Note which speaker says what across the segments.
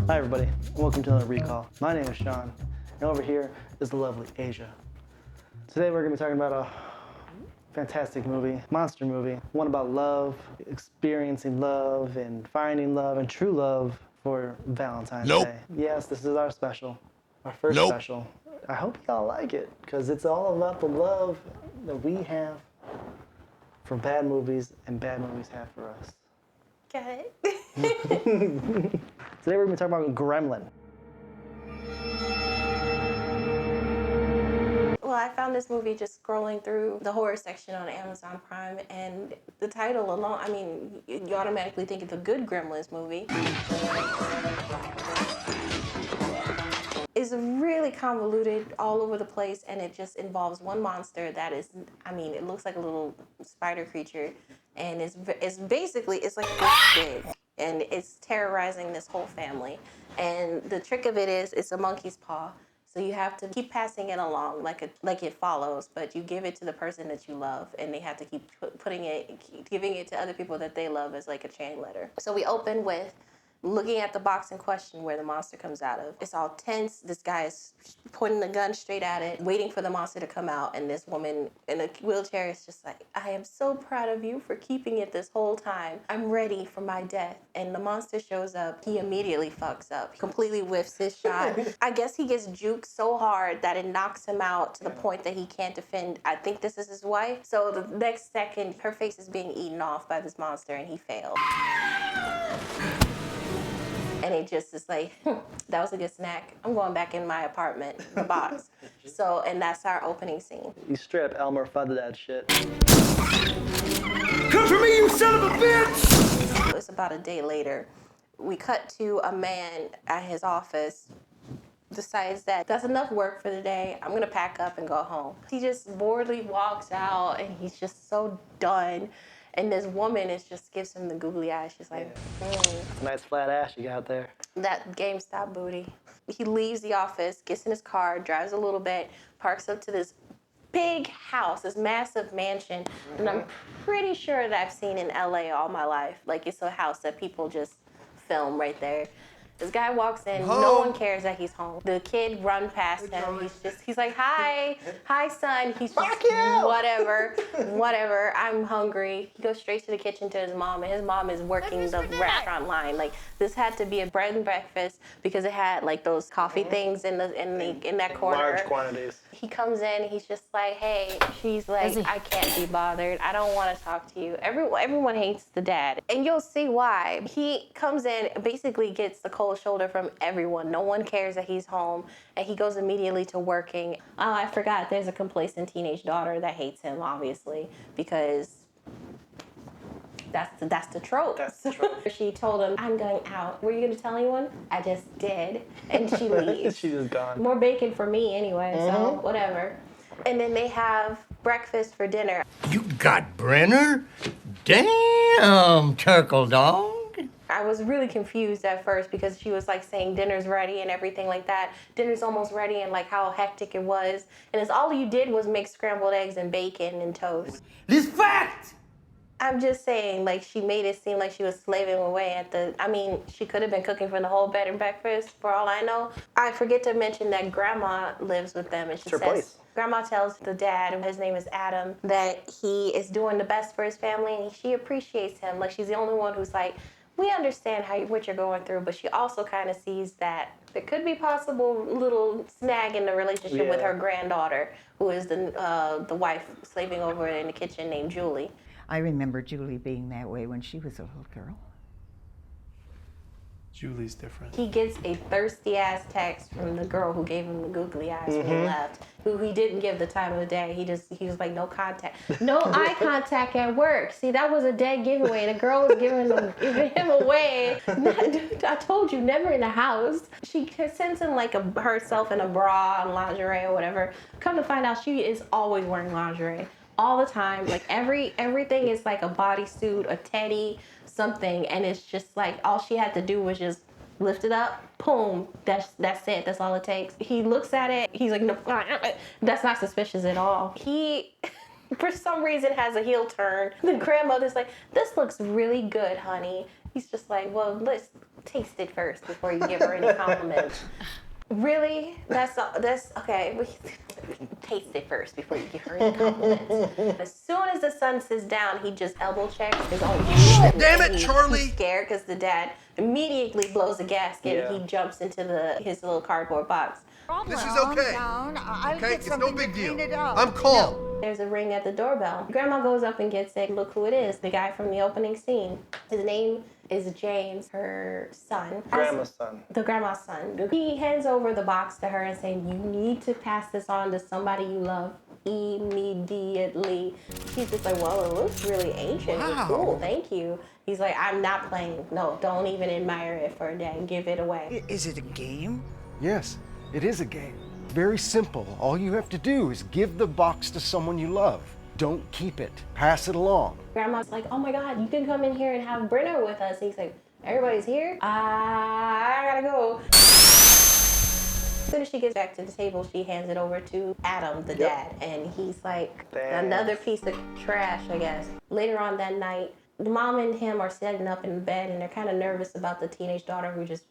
Speaker 1: Hi everybody, welcome to another Recall. My name is Sean, and over here is the lovely Asia. Today we're going to be talking about a fantastic movie, monster movie, one about love, experiencing love, and finding love, and true love for Valentine's Day. Yes, this is our special, our first special. I hope y'all like it, because it's all about the love that we have for bad movies and bad movies have for us.
Speaker 2: Okay.
Speaker 1: Today we're going to be talking about Gremlin.
Speaker 2: Well, I found this movie just scrolling through the horror section on Amazon Prime, and the title alone, I mean, you automatically think it's a good Gremlins movie. It's really convoluted all over the place, and it just involves one monster that is, I mean, it looks like a little spider creature, and it's basically, it's like this big, and it's terrorizing this whole family. And the trick of it is, it's a monkey's paw, so you have to keep passing it along like it follows, but you give it to the person that you love, and they have to keep giving it to other people that they love as like a chain letter. So we open with looking at the box in question where the monster comes out of. It's all tense. This guy is pointing the gun straight at it, waiting for the monster to come out. And this woman in a wheelchair is just like, I am so proud of you for keeping it this whole time. I'm ready for my death. And the monster shows up. He immediately fucks up. Completely whiffs his shot. I guess he gets juked so hard that it knocks him out to the point that he can't defend. I think this is his wife. So the next second, her face is being eaten off by this monster and he fails. And it just is like, that was a good snack. I'm going back in my apartment, the box. So, and that's our opening scene.
Speaker 1: You straight up Elmer Fudd that shit.
Speaker 3: Come for me, you son of a bitch!
Speaker 2: It's about a day later. We cut to a man at his office, decides that that's enough work for the day. I'm gonna pack up and go home. He just boredly walks out and he's just so done. And this woman just gives him the googly eyes. She's like,
Speaker 1: It's a nice flat ass you got there.
Speaker 2: That GameStop booty. He leaves the office, gets in his car, drives a little bit, parks up to this big house, this massive mansion. And I'm pretty sure that I've seen in LA all my life. Like, it's a house that people just film right there. This guy walks in, no one cares that he's home. The kid run past him. He's like, hi son. He's just, whatever, I'm hungry. He goes straight to the kitchen to his mom, and his mom is working the restaurant line. Like, this had to be a bread and breakfast because it had like those coffee things in that corner.
Speaker 1: Large quantities.
Speaker 2: He comes in, he's just like, hey, she's like, I can't be bothered. I don't want to talk to you. Everyone hates the dad. And you'll see why. He comes in, basically gets the cold shoulder from everyone. No one cares that he's home, and he goes immediately to working. Oh, I forgot, there's a complacent teenage daughter that hates him, obviously, because that's the trope.
Speaker 1: That's the trope.
Speaker 2: She told him, I'm going out. Were you going to tell anyone? I just did. And she leaves.
Speaker 1: She's just gone.
Speaker 2: More bacon for me anyway, so whatever. And then they have breakfast for dinner.
Speaker 3: You got Brenner? Damn, turkle dog.
Speaker 2: I was really confused at first because she was like saying dinner's ready and everything like that. Dinner's almost ready, and like how hectic it was. And it's all you did was make scrambled eggs and bacon and toast.
Speaker 3: This fact!
Speaker 2: I'm just saying, like, she made it seem like she was slaving away at she could have been cooking for the whole bed and breakfast, for all I know. I forget to mention that Grandma lives with them, and she says, Grandma tells the dad, his name is Adam, that he is doing the best for his family, and she appreciates him. Like, she's the only one who's like, we understand what you're going through, but she also kind of sees that there could be possible little snag in the relationship with her granddaughter, who is the wife slaving over in the kitchen named Julie.
Speaker 4: I remember Julie being that way when she was a little girl.
Speaker 5: Julie's different.
Speaker 2: He gets a thirsty-ass text from the girl who gave him the googly eyes when he left, who he didn't give the time of the day. He was like, no contact. No eye contact at work. See, that was a dead giveaway. The girl was giving him away. I told you, never in the house. She sends him like herself in a bra and lingerie or whatever. Come to find out, she is always wearing lingerie. All the time, like everything is like a bodysuit, a teddy, something, and it's just like all she had to do was just lift it up, boom, that's it, that's all it takes. He looks at it, he's like, no, that's not suspicious at all. He for some reason has a heel turn. The grandmother's like, this looks really good, honey. He's just like, well, let's taste it first before you give her any compliments. Really? That's okay. Taste it first before you give her any compliments. As soon as the son sits down, he just elbow checks his own.
Speaker 3: Damn it, Charlie!
Speaker 2: He's scared because the dad immediately blows the gasket and he jumps into his little cardboard box.
Speaker 3: This is okay. Okay, it's no big deal. I'm calm.
Speaker 2: There's a ring at the doorbell. Grandma goes up and gets it. Look who it is, the guy from the opening scene. His name is James, her son.
Speaker 1: Grandma's son.
Speaker 2: The grandma's son. He hands over the box to her and saying, you need to pass this on to somebody you love immediately. She's just like, well, it looks really ancient.
Speaker 3: Wow.
Speaker 2: Cool, thank you. He's like, I'm not playing. No, don't even admire it for a day. Give it away.
Speaker 5: Is it a game?
Speaker 6: Yes, it is a game. Very simple. All you have to do is give the box to someone you love. Don't keep it. Pass it along.
Speaker 2: Grandma's like, oh my God, you can come in here and have dinner with us. And he's like, everybody's here? I gotta go. As soon as she gets back to the table, she hands it over to Adam, the dad. And he's like, another piece of trash, I guess. Later on that night, the mom and him are sitting up in bed and they're kind of nervous about the teenage daughter who just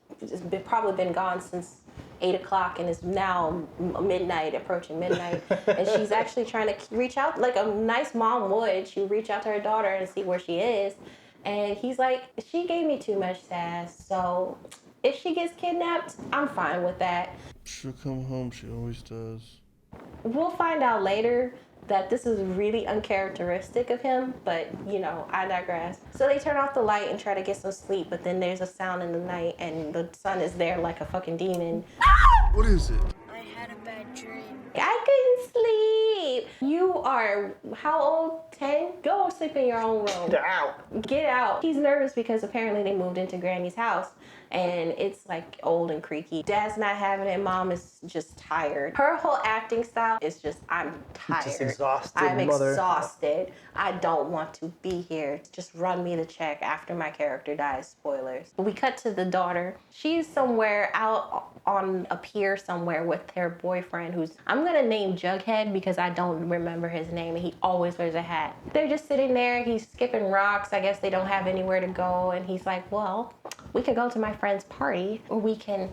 Speaker 2: probably been gone since 8 o'clock and it's now midnight, approaching midnight. And she's actually trying to reach out like a nice mom would. She'll reach out to her daughter and see where she is. And he's like, she gave me too much sass, so if she gets kidnapped, I'm fine with that.
Speaker 7: She'll come home, she always does.
Speaker 2: We'll find out later that this is really uncharacteristic of him, but you know, I digress. So they turn off the light and try to get some sleep, but then there's a sound in the night and the son is there like a fucking demon.
Speaker 7: What is it?
Speaker 8: I had a bad dream.
Speaker 2: I couldn't sleep. You are, how old? 10? Go sleep in your own room.
Speaker 1: Get out.
Speaker 2: Get out. He's nervous because apparently they moved into Granny's house and it's like old and creaky. Dad's not having it. Mom is just tired. Her whole acting style is just, I'm tired.
Speaker 1: Just exhausted,
Speaker 2: I'm
Speaker 1: mother.
Speaker 2: exhausted. I don't want to be here. Just run me the check after my character dies. Spoilers. We cut to the daughter. She's somewhere out on a pier somewhere with her boyfriend who's, I'm gonna name Jughead because I don't remember his name and he always wears a hat. They're just sitting there. He's skipping rocks. I guess they don't have anywhere to go. And he's like, well, we could go to my friend's party or we can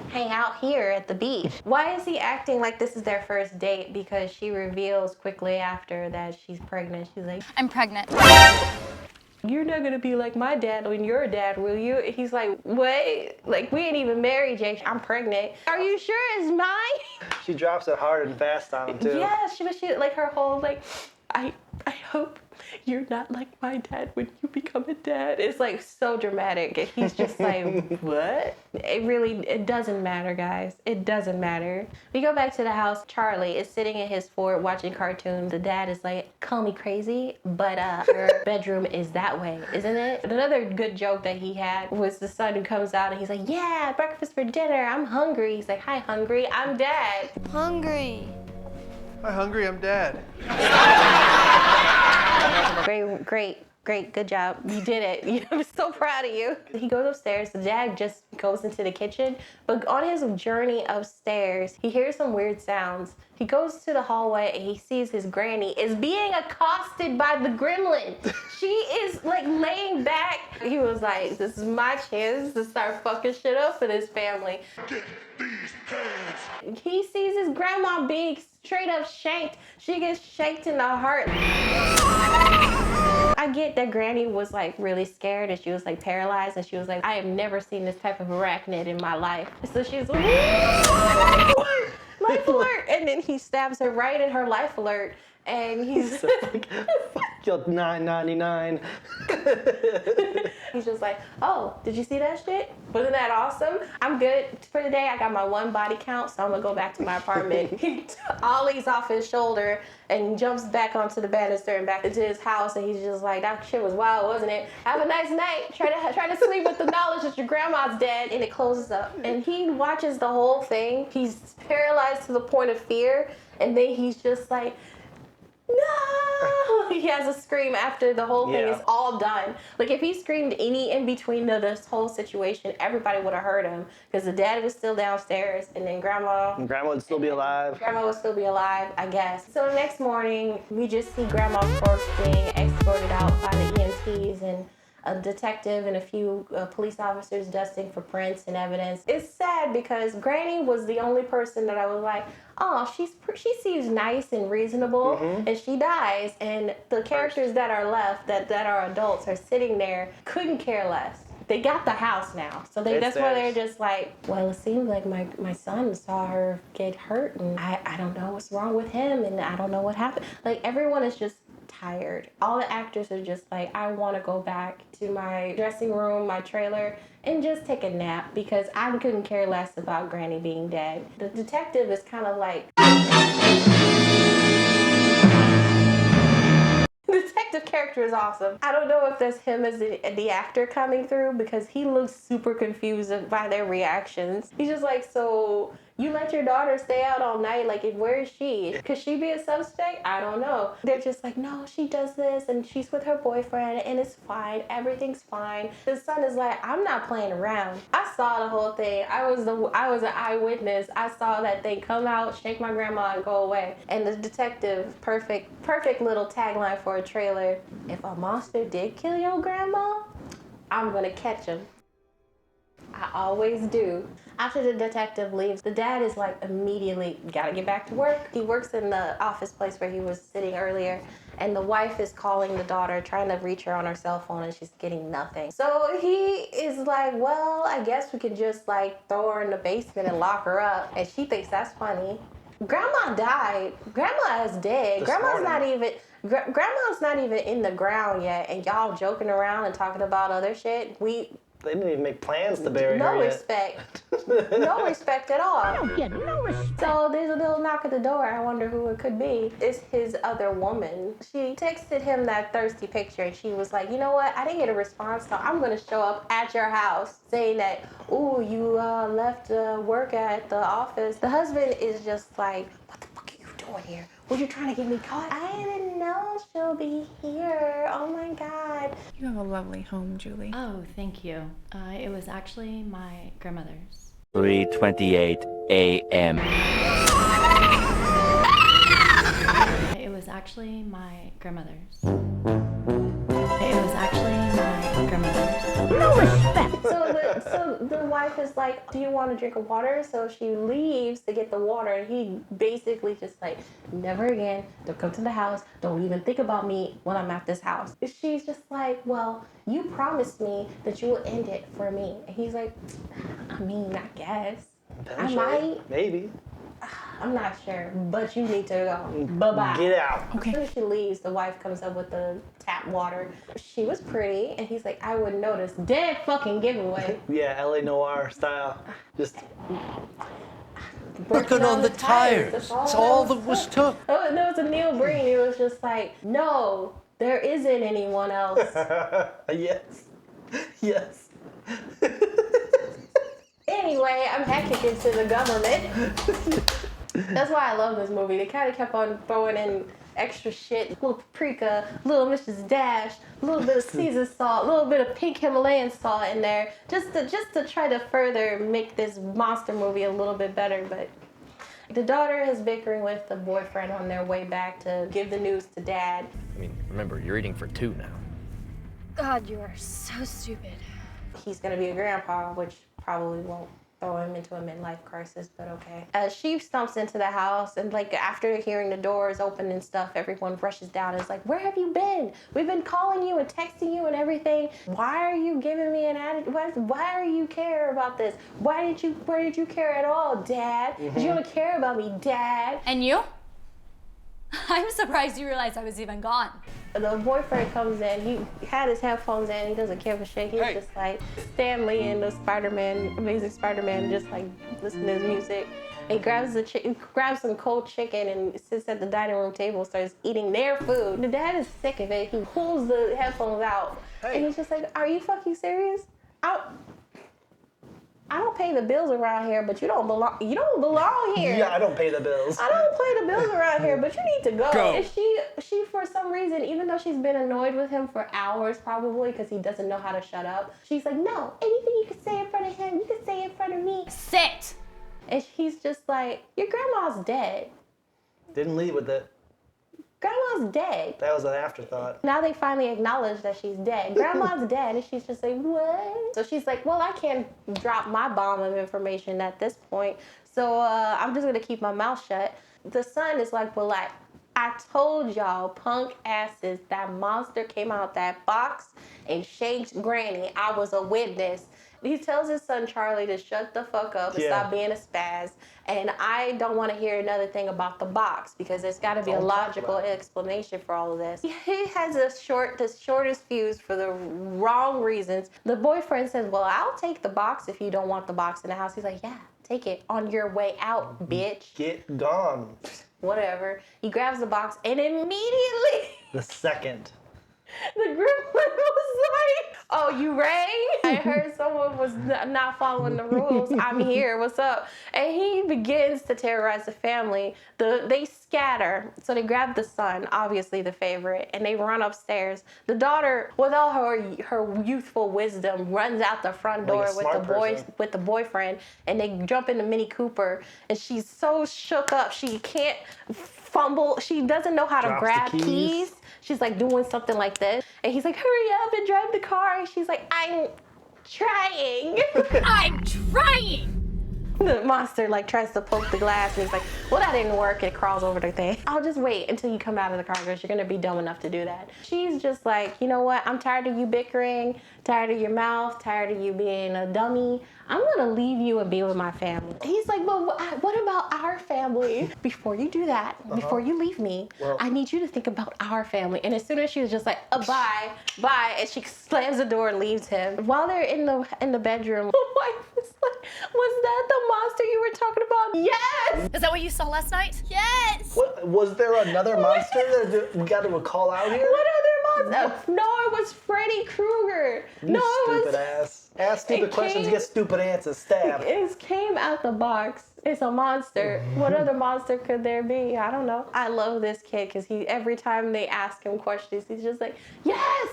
Speaker 2: hang out here at the beach. Why is he acting like this is their first date? Because she reveals quickly after that she's pregnant. She's like,
Speaker 8: I'm pregnant.
Speaker 2: you're not gonna be like my dad when you're a dad, will you? He's like, wait, like we ain't even married, Jake. I'm pregnant. Are you sure it's mine?
Speaker 1: She drops it hard and fast on him too.
Speaker 2: Yeah, she like her whole like, I hope you're not like my dad when you become a dad. It's like so dramatic. And he's just like, what? It doesn't matter, guys. It doesn't matter. We go back to the house. Charlie is sitting in his fort watching cartoons. The dad is like, call me crazy, but her bedroom is that way, isn't it? Another good joke that he had was the son who comes out and he's like, yeah, breakfast for dinner. I'm hungry. He's like, hi, hungry. I'm dad.
Speaker 8: Hungry.
Speaker 7: Hi, hungry, I'm Dad.
Speaker 2: Great, good job. You did it. I'm so proud of you. He goes upstairs. The dad just goes into the kitchen, but on his journey upstairs, he hears some weird sounds. He goes to the hallway and he sees his granny is being accosted by the gremlin. She is like laying back. He was like, this is my chance to start fucking shit up for this family.
Speaker 3: Get these pants.
Speaker 2: He sees his grandma being straight up shanked. She gets shanked in the heart. I get that Granny was like really scared and she was like paralyzed and she was like, I have never seen this type of arachnid in my life. So she's like, life alert! And then he stabs her right in her life alert and he's
Speaker 1: like, fuck your $9.99.
Speaker 2: He's just like, oh, did you see that shit? Wasn't that awesome? I'm good for the day. I got my one body count, so I'm gonna go back to my apartment. He ollies off his shoulder and jumps back onto the banister and back into his house, and he's just like, that shit was wild, wasn't it? Have a nice night. Try to sleep with the knowledge that your grandma's dead, and it closes up. And he watches the whole thing. He's paralyzed to the point of fear, and then he's just like, no! He has a scream after the whole thing is all done. Like, if he screamed any in between this whole situation, everybody would have heard him. Because the dad was still downstairs, and then Grandma
Speaker 1: would still be alive.
Speaker 2: Grandma would still be alive, I guess. So the next morning, we just see Grandma's corpse being escorted out by the EMTs and a detective and a few police officers dusting for prints and evidence. It's sad because Granny was the only person that I was like, oh, she seems nice and reasonable, and she dies. And the characters that are left, that are adults, are sitting there, couldn't care less. They got the house now, so that's why they're just like, well, it seems like my son saw her get hurt, and I don't know what's wrong with him, and I don't know what happened. Like, everyone is just tired. All the actors are just like, I want to go back to my dressing room, my trailer, and just take a nap because I couldn't care less about Granny being dead. The detective is kind of like... The detective character is awesome. I don't know if that's him as the actor coming through because he looks super confused by their reactions. He's just like, so you let your daughter stay out all night? Like, where is she? Could she be a suspect? I don't know. They're just like, no, she does this and she's with her boyfriend and it's fine. Everything's fine. The son is like, I'm not playing around. I saw the whole thing. I was an eyewitness. I saw that thing come out, shake my grandma, and go away. And the detective, perfect little tagline for a trailer. If a monster did kill your grandma, I'm gonna catch him. I always do. After the detective leaves, the dad is like immediately gotta get back to work. He works in the office place where he was sitting earlier, and the wife is calling the daughter, trying to reach her on her cell phone, and she's getting nothing. So he is like, well, I guess we could just like throw her in the basement and lock her up. And she thinks that's funny. Grandma died. Grandma is dead. Grandma's not even in the ground yet, and y'all joking around and talking about other shit.
Speaker 1: They didn't even make plans to bury her
Speaker 2: No
Speaker 1: yet.
Speaker 2: respect. No respect at all.
Speaker 4: I don't get no respect.
Speaker 2: So there's a little knock at the door. I wonder who it could be. It's his other woman. She texted him that thirsty picture, and she was like, you know what? I didn't get a response, so I'm going to show up at your house saying that, ooh, you left work at the office. The husband is just like, what the fuck are you doing here? Were you trying to get me caught? I didn't know she'll be here. Oh my God.
Speaker 5: You have a lovely home, Julie.
Speaker 9: Oh, thank you. It was actually my grandmother's.
Speaker 10: 3:28 a.m.
Speaker 9: It was actually my grandmother's. It was actually my grandmother's.
Speaker 4: No respect.
Speaker 2: So the wife is like, do you want a drink of water? So she leaves to get the water, and he basically just like, never again, don't come to the house, don't even think about me when I'm at this house. She's just like, well, you promised me that you will end it for me. And he's like, I mean, I guess. I might.
Speaker 1: Maybe.
Speaker 2: I'm not sure, but you need to go. Bye-bye.
Speaker 1: Get out.
Speaker 2: Okay. As soon as she leaves, the wife comes up with the tap water. She was pretty, and he's like, I wouldn't notice. Dead fucking giveaway.
Speaker 1: Yeah, LA Noir style. Just
Speaker 3: Working on the tires. That's all that was took.
Speaker 2: Oh, and there was a Neil Breen. He was just like, no, there isn't anyone else.
Speaker 1: yes. Yes.
Speaker 2: Anyway, I'm hacking into the government. That's why I love this movie. They kind of kept on throwing in extra shit. Little paprika, little Mrs. Dash, a little bit of Caesar salt, a little bit of pink Himalayan salt in there, just to try to further make this monster movie a little bit better. But the daughter is bickering with the boyfriend on their way back to give the news to dad.
Speaker 11: I mean, remember, you're eating for two now.
Speaker 8: God, you are so stupid.
Speaker 2: He's gonna be a grandpa, which probably won't throw him into a midlife crisis, but okay. She stomps into the house, and like after hearing the doors open and stuff, everyone rushes down and is like, where have you been? We've been calling you and texting you and everything. Why are you giving me an attitude? Why do you care about this? Why did you care at all, Dad? Did you don't care about me, Dad?
Speaker 12: And you? I'm surprised you realized I was even gone.
Speaker 2: The boyfriend comes in, he had his headphones in, he doesn't care for shit. He's just like Stan Lee in the Amazing Spider-Man, just like listening to his music. He grabs some cold chicken and sits at the dining room table, starts eating their food. The dad is sick of it. He pulls the headphones out, and he's just like, are you fucking serious? I don't pay the bills around here, but you don't belong here.
Speaker 1: Yeah, I don't pay the bills.
Speaker 2: I don't pay the bills around here, but you need to go.
Speaker 6: Go.
Speaker 2: And she for some reason, even though she's been annoyed with him for hours probably because he doesn't know how to shut up, she's like, no, anything you can say in front of him, you can say in front of me.
Speaker 12: Sit!
Speaker 2: And he's just like, your grandma's dead.
Speaker 1: Didn't lead with it.
Speaker 2: Grandma's dead.
Speaker 1: That was an afterthought.
Speaker 2: Now they finally acknowledge that she's dead. Grandma's dead, and she's just like, what? So she's like, well, I can't drop my bomb of information at this point, so I'm just gonna keep my mouth shut. The son is like, well, I told y'all, punk asses, that monster came out that box and shanked Granny. I was a witness. He tells his son Charlie to shut the fuck up and stop being a spaz. And I don't want to hear another thing about the box because there's got to be a logical explanation for all of this. He has the shortest fuse for the wrong reasons. The boyfriend says, well, I'll take the box if you don't want the box in the house. He's like, yeah, take it on your way out, bitch.
Speaker 1: Get gone.
Speaker 2: Whatever. He grabs the box and immediately
Speaker 1: The second.
Speaker 2: the gremlin was like, oh, you rang? I heard someone was not following the rules. I'm here. What's up? And he begins to terrorize the family. They scatter. So they grab the son, obviously the favorite, and they run upstairs. The daughter, with all her youthful wisdom, runs out the front door with the boyfriend, and they jump in the Mini Cooper. And she's so shook up, she can't fumble. She doesn't know how to grab keys. She's like doing something like this. And he's like, hurry up and drive the car. And she's like, I'm trying.
Speaker 12: I'm trying!
Speaker 2: The monster like tries to poke the glass and he's like, well, that didn't work. It crawls over the thing. I'll just wait until you come out of the car because you're going to be dumb enough to do that. She's just like, you know what? I'm tired of you bickering, tired of your mouth, tired of you being a dummy. I'm going to leave you and be with my family. He's like, well, what about our family? Before you do that, before you leave me, I need you to think about our family. And as soon as she was just like, bye, and she slams the door and leaves him. While they're in the bedroom, the wife is like, was that the monster you were talking about? Yes!
Speaker 12: Is that what you saw last night? Yes!
Speaker 1: What, was there another monster that we got to call out here?
Speaker 2: What other monster? No, it was Freddy Krueger.
Speaker 1: You stupid ass. Ask stupid questions, get stupid answers. Stab.
Speaker 2: It came out the box. It's a monster. What other monster could there be? I don't know. I love this kid because every time they ask him questions, he's just like, yes!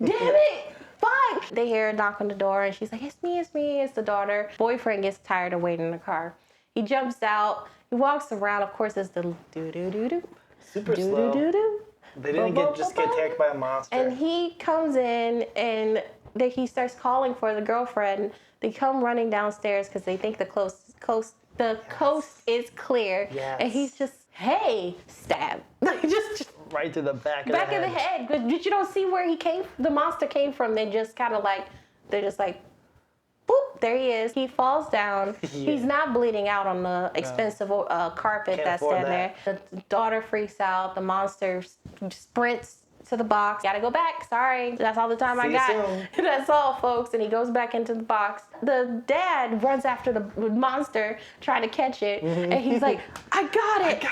Speaker 2: Damn it! Fuck! They hear a knock on the door and she's like, it's me, it's the daughter. Boyfriend gets tired of waiting in the car. He jumps out, he walks around, of course it's the do-do-do-do.
Speaker 1: Super slow.
Speaker 2: Do-do-do-do.
Speaker 1: They didn't just get attacked by a monster.
Speaker 2: And he comes in and he starts calling for the girlfriend. They come running downstairs because they think the coast is clear. Yes. And he's just, hey, stab. just
Speaker 1: right to the back of
Speaker 2: the head. But you don't see where the monster came from. They just kind of like, they're just like, boop, there he is. He falls down. He's not bleeding out on the expensive carpet that's down there. The daughter freaks out. The monster sprints to the box. Gotta go back. Sorry. That's all the time I got. That's all, folks. And he goes back into the box. The dad runs after the monster, trying to catch it. And he's like, I got it.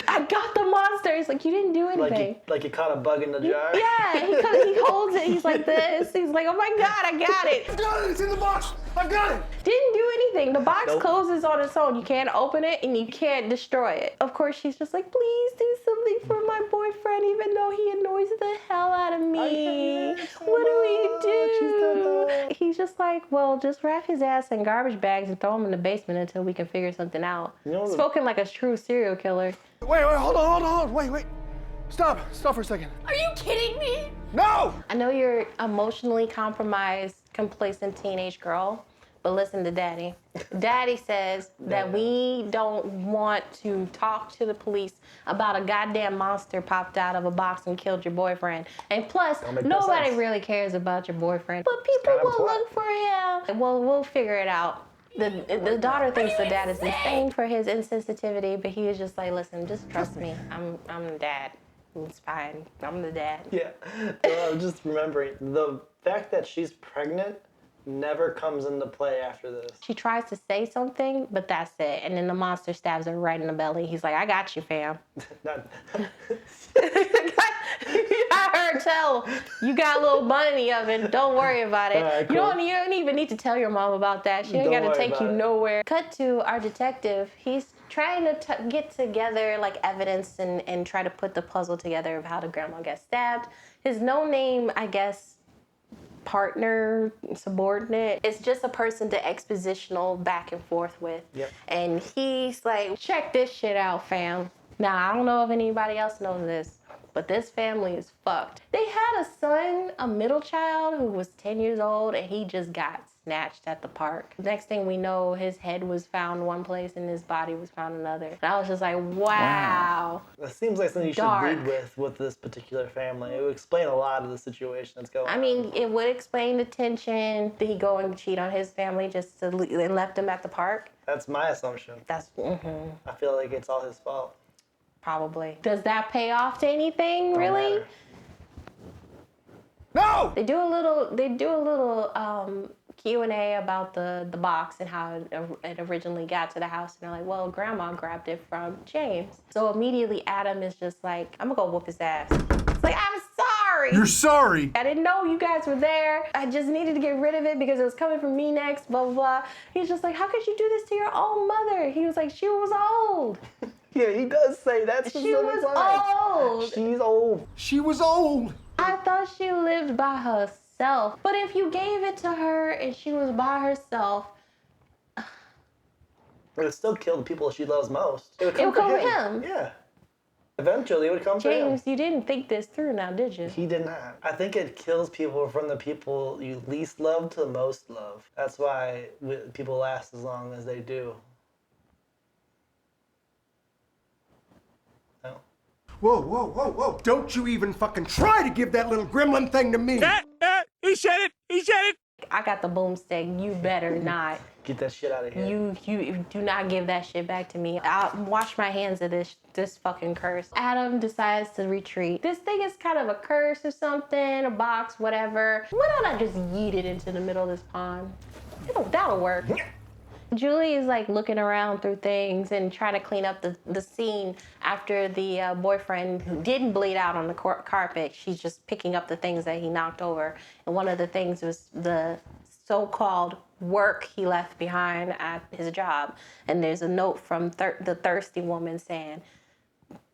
Speaker 2: I got the monster. He's like, you didn't do anything.
Speaker 1: Like you caught a bug in the jar?
Speaker 2: Yeah. He holds it. He's like this. He's like, oh my God, I got it.
Speaker 3: I got it. It's in the box. I got it.
Speaker 2: Didn't do anything. The box closes on its own. You can't open it and you can't destroy it. Of course, she's just like, please do something for my boyfriend, even though he annoys the hell out of me. What do we do? He's just like, well, just wrap his ass in garbage bags and throw him in the basement until we can figure something out. Spoken like a true serial killer.
Speaker 3: Wait, hold on. Wait. Stop for a second.
Speaker 12: Are you kidding me?
Speaker 3: No!
Speaker 2: I know you're emotionally compromised, complacent teenage girl, but listen to Daddy. Daddy says that we don't want to talk to the police about a goddamn monster popped out of a box and killed your boyfriend. And plus, nobody really cares about your boyfriend. But people will look for him. Well, we'll figure it out. The daughter thinks the dad is insane for his insensitivity, but he is just like, listen, just trust me. I'm the dad. It's fine. I'm the dad.
Speaker 1: Yeah. I'm just remembering the fact that she's pregnant never comes into play after this.
Speaker 2: She tries to say something, but that's it. And then the monster stabs her right in the belly. He's like, I got you, fam. I heard tell you got a little bunny oven. Don't worry about it.
Speaker 1: Right, cool.
Speaker 2: You don't even need to tell your mom about that. She ain't got to take you nowhere. Cut to our detective. He's trying to get together like evidence and try to put the puzzle together of how the grandma got stabbed. His no-name, I guess, partner, subordinate, it's just a person to expositional back and forth with.
Speaker 1: Yep.
Speaker 2: And he's like, check this shit out, fam. Now, I don't know if anybody else knows this, but this family is fucked. They had a son, a middle child, who was 10 years old, and he just got snatched at the park. Next thing we know, his head was found one place and his body was found another. And I was just like, wow.
Speaker 1: That seems like something you should read with this particular family. It would explain a lot of the situation that's going on.
Speaker 2: I mean, it would explain the tension. Did he go and cheat on his family just to and left him at the park?
Speaker 1: That's my assumption.
Speaker 2: That's,
Speaker 1: I feel like it's all his fault.
Speaker 2: Probably. Does that pay off to anything, really?
Speaker 6: No!
Speaker 2: They do a little Q&A about the box and how it originally got to the house. And they're like, well, grandma grabbed it from James. So immediately Adam is just like, I'm gonna go whoop his ass. It's like, I'm sorry.
Speaker 6: You're sorry.
Speaker 2: I didn't know you guys were there. I just needed to get rid of it because it was coming from me next, blah, blah, blah. He's just like, how could you do this to your own mother? He was like, she was old.
Speaker 1: Yeah, he does say that.
Speaker 2: She was old.
Speaker 1: She's old.
Speaker 6: She was old.
Speaker 2: I thought she lived by herself. But if you gave it to her and she was by herself,
Speaker 1: it would still kill the people she loves most. It would
Speaker 2: come
Speaker 1: for
Speaker 2: him.
Speaker 1: Yeah. Eventually, it would come for him.
Speaker 2: James, you didn't think this through now, did you?
Speaker 1: He did not. I think it kills people from the people you least love to the most love. That's why people last as long as they do. No.
Speaker 6: Whoa, whoa, whoa, whoa. Don't you even fucking try to give that little gremlin thing to me.
Speaker 10: He said it! He said it!
Speaker 2: I got the boomstick. You better not.
Speaker 1: Get that shit out of here.
Speaker 2: You do not give that shit back to me. I'll wash my hands of this fucking curse. Adam decides to retreat. This thing is kind of a curse or something, a box, whatever. Why don't I just yeet it into the middle of this pond? That'll work. Julie is like looking around through things and trying to clean up the scene after the boyfriend who didn't bleed out on the carpet. She's just picking up the things that he knocked over. And one of the things was the so-called work he left behind at his job. And there's a note from the thirsty woman saying,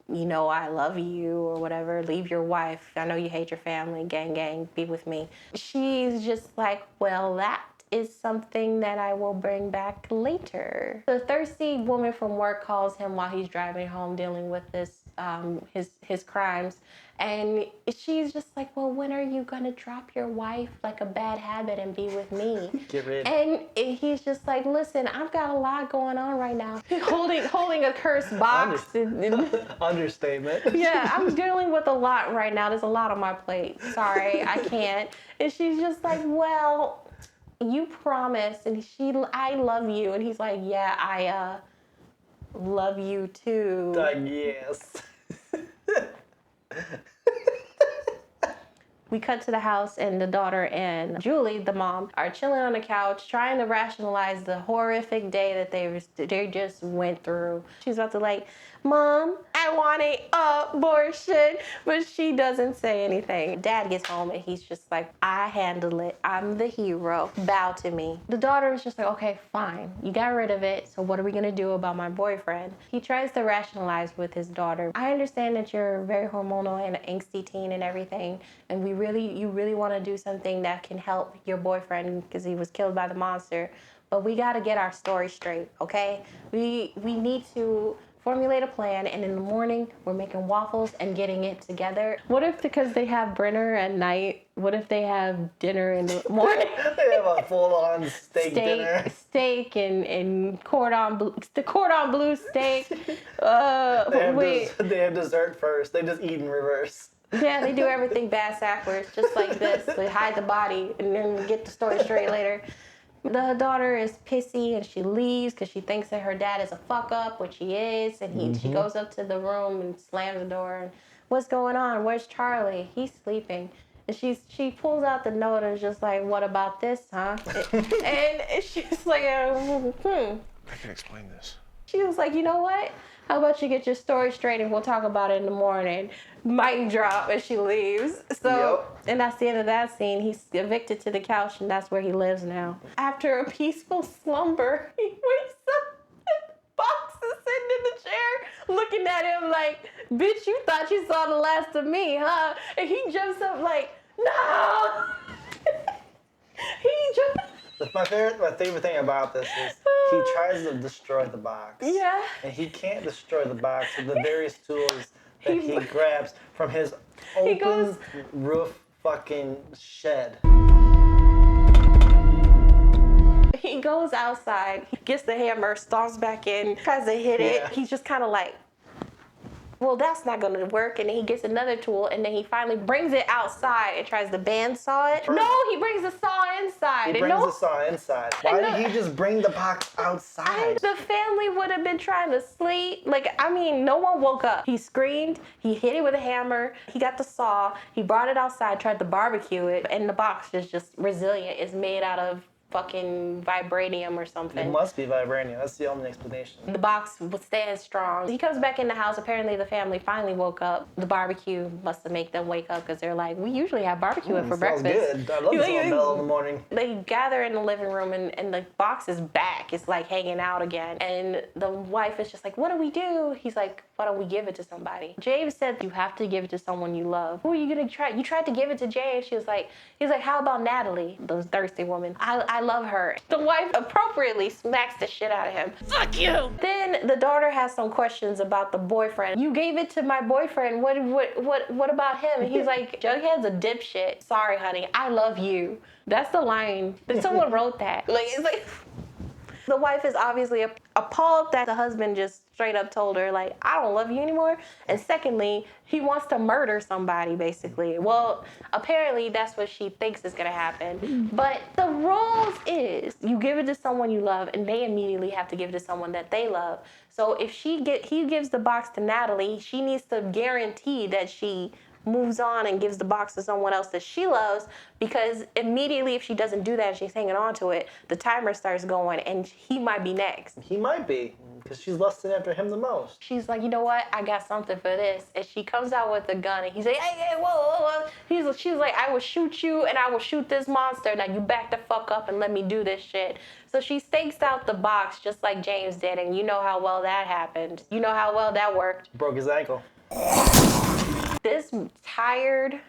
Speaker 2: you know, I love you or whatever. Leave your wife. I know you hate your family. Gang, gang, be with me. She's just like, well, that is something that I will bring back later. The thirsty woman from work calls him while he's driving home dealing with this, his crimes. And she's just like, well, when are you gonna drop your wife like a bad habit and be with me?
Speaker 1: Get rid.
Speaker 2: And he's just like, listen, I've got a lot going on right now. holding a cursed box.
Speaker 1: Understatement.
Speaker 2: Yeah, I'm dealing with a lot right now. There's a lot on my plate. Sorry, I can't. And she's just like, well, you promised, and I love you. And he's like, yeah, I love you too.
Speaker 1: Yes.
Speaker 2: We cut to the house, and the daughter and Julie, the mom, are chilling on the couch trying to rationalize the horrific day that they just went through. She's about to like, Mom, I want an abortion, but she doesn't say anything. Dad gets home, and he's just like, I handle it. I'm the hero. Bow to me. The daughter is just like, okay, fine. You got rid of it, so what are we gonna do about my boyfriend? He tries to rationalize with his daughter. I understand that you're very hormonal and an angsty teen and everything, and you really want to do something that can help your boyfriend because he was killed by the monster, but we got to get our story straight, okay? We need to formulate a plan, and in the morning we're making waffles and getting it together. What if, because they have dinner at night, what if they have dinner in the morning?
Speaker 1: They have a full-on steak dinner.
Speaker 2: Steak and cordon bleu steak.
Speaker 1: They have dessert first. They just eat in reverse.
Speaker 2: Yeah, they do everything backwards, just like this. They hide the body and then get the story straight later. The daughter is pissy and she leaves because she thinks that her dad is a fuck up, which he is. And she goes up to the room and slams the door. And what's going on? Where's Charlie? He's sleeping. And she pulls out the note and is just like, what about this, huh? And she's like,
Speaker 7: I can explain this.
Speaker 2: She was like, you know what? How about you get your story straight and we'll talk about it in the morning. Mic drop and she leaves. So, and that's the end of that scene. He's evicted to the couch and that's where he lives now. After a peaceful slumber, he wakes up and Box is sitting in the chair looking at him like, bitch, you thought you saw the last of me, huh? And he jumps up like, no! He jumps.
Speaker 1: My favorite thing about this is he tries to destroy the box.
Speaker 2: Yeah.
Speaker 1: And he can't destroy the box with the various tools that he grabs from his open roof fucking shed.
Speaker 2: He goes outside, gets the hammer, stomps back in, tries to hit it. He's just kind of like, well, that's not going to work. And then he gets another tool, and then he finally brings it outside and tries to bandsaw it. No, he brings the saw inside.
Speaker 1: He brings the saw inside. Why did he just bring the box outside?
Speaker 2: The family would have been trying to sleep. Like, I mean, no one woke up. He screamed. He hit it with a hammer. He got the saw. He brought it outside, tried to barbecue it. And the box is just resilient. It's made out of fucking vibranium or something.
Speaker 1: It must be vibranium. That's the only explanation.
Speaker 2: The box stands strong. He comes back in the house. Apparently the family finally woke up. The barbecue must have made them wake up because they're like, we usually have barbecue for breakfast.
Speaker 1: Good. I love the bell in the morning.
Speaker 2: They gather in the living room and the box is back. It's like hanging out again. And the wife is just like, what do we do? He's like, why don't we give it to somebody? James said, you have to give it to someone you love. Who are you gonna try? You tried to give it to James. He's like, how about Natalie? Those thirsty woman. I love her. The wife appropriately smacks the shit out of him. Fuck you! Then the daughter has some questions about the boyfriend. You gave it to my boyfriend. What about him? And he's like, Jughead's a dipshit. Sorry, honey. I love you. That's the line. Someone wrote that. Like, it's like... The wife is obviously appalled that the husband just straight up told her, like, I don't love you anymore. And secondly, he wants to murder somebody, basically. Well, apparently that's what she thinks is going to happen. But the rules is you give it to someone you love, and they immediately have to give it to someone that they love. So if he gives the box to Natalie, she needs to guarantee that she moves on and gives the box to someone else that she loves, because immediately if she doesn't do that and she's hanging on to it, the timer starts going and he might be next.
Speaker 1: He might be, because she's lusting after him the most.
Speaker 2: She's like, you know what? I got something for this. And she comes out with a gun and he's like, hey, whoa. She's like, I will shoot you and I will shoot this monster. Now you back the fuck up and let me do this shit. So she stakes out the box just like James did, and you know how well that happened. You know how well that worked.
Speaker 1: Broke his ankle.
Speaker 2: This tired,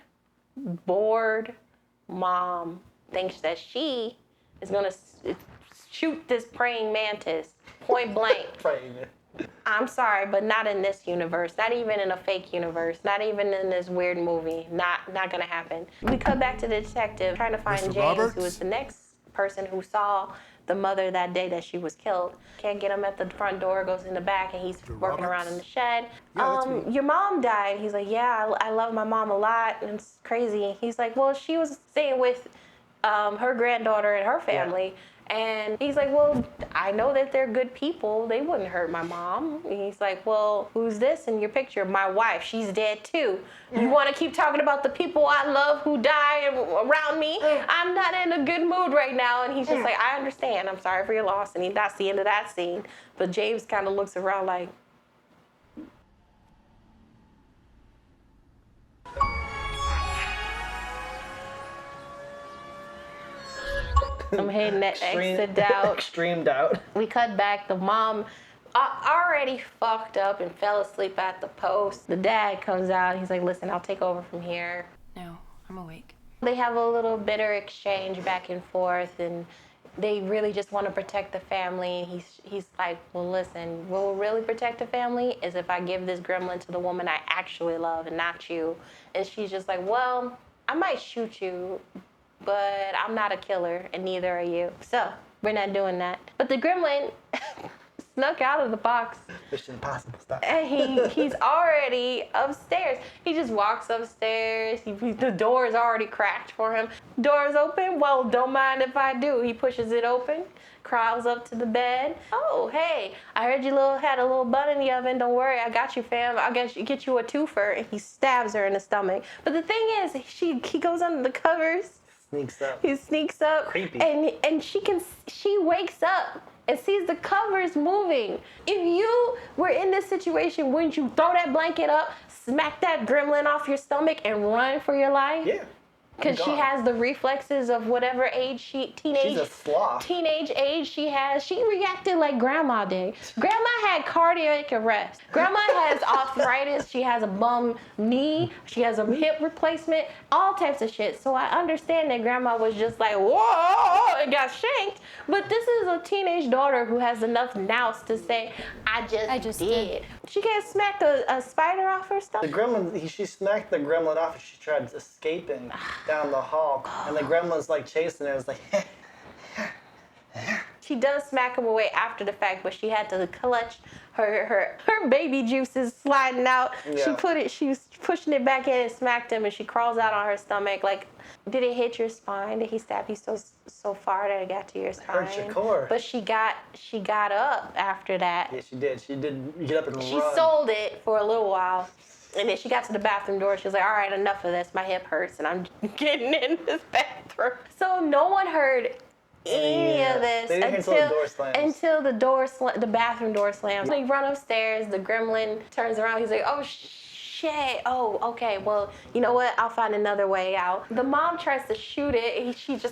Speaker 2: bored mom thinks that she is going to shoot this praying mantis point blank. I'm sorry, but not in this universe. Not even in a fake universe. Not even in this weird movie. Not going to happen. We come back to the detective trying to find
Speaker 3: Mr.
Speaker 2: James,
Speaker 3: Roberts?
Speaker 2: who is the next person who saw the mother that day that she was killed. Can't get him at the front door, goes in the back, and he's working around in the shed. Your mom died. He's like, yeah, I love my mom a lot, and it's crazy. He's like, well, she was staying with her granddaughter and her family. And he's like, well, I know that they're good people. They wouldn't hurt my mom. And he's like, well, who's this in your picture? My wife. She's dead too. You want to keep talking about the people I love who die around me? I'm not in a good mood right now. And he's just like, I understand. I'm sorry for your loss. And that's the end of that scene. But James kind of looks around like, I'm hitting that exit doubt.
Speaker 1: Extreme doubt.
Speaker 2: We cut back. The mom already fucked up and fell asleep at the post. The dad comes out. He's like, listen, I'll take over from here.
Speaker 9: No, I'm awake.
Speaker 2: They have a little bitter exchange back and forth, and they really just want to protect the family. He's like, well, listen, what will really protect the family is if I give this gremlin to the woman I actually love and not you. And she's just like, well, I might shoot you, but I'm not a killer, and neither are you. So we're not doing that. But the gremlin snuck out of the box.
Speaker 1: Mission Impossible stuff.
Speaker 2: And he's already upstairs. He just walks upstairs. The door is already cracked for him. Door's open. Well, don't mind if I do. He pushes it open, crawls up to the bed. Oh, hey, I heard you had a little bun in the oven. Don't worry, I got you, fam. I'll get you a twofer. And he stabs her in the stomach. But the thing is, he goes under the covers.
Speaker 1: Sneaks up.
Speaker 2: He sneaks up.
Speaker 1: Creepy.
Speaker 2: And she wakes up and sees the covers moving. If you were in this situation, wouldn't you throw that blanket up, smack that gremlin off your stomach, and run for your life?
Speaker 1: Yeah.
Speaker 2: Because she has the reflexes of whatever age
Speaker 1: She's a sloth.
Speaker 2: teenage age she has. She reacted like Grandma did. Grandma had cardiac arrest. Grandma has arthritis. She has a bum knee. She has a hip replacement. All types of shit. So I understand that Grandma was just like, whoa, and got shanked. But this is a teenage daughter who has enough nous to say, I just did. She can't smack a spider off her stomach.
Speaker 1: The gremlin, she smacked the gremlin off and she tried escaping down the hall. And the gremlin's like chasing her. It was like,
Speaker 2: She does smack him away after the fact, but she had to clutch her baby juices sliding out.
Speaker 1: Yeah.
Speaker 2: She was pushing it back in and smacked him, and she crawls out on her stomach. Like, did it hit your spine? Did he stab you so far that it got to your spine?
Speaker 1: Hurt your core.
Speaker 2: But she got up after that.
Speaker 1: Yeah, she did. She did get up and
Speaker 2: She
Speaker 1: run.
Speaker 2: sold it for a little while. And then she got to the bathroom door. She was like, all right, enough of this. My hip hurts, and I'm getting in this bathroom. So no one heard any of this
Speaker 1: They didn't hear until the door slams.
Speaker 2: until the bathroom door slams. They run upstairs. The gremlin turns around. He's like, oh, shit. Oh, okay. Well, you know what? I'll find another way out. The mom tries to shoot it. He's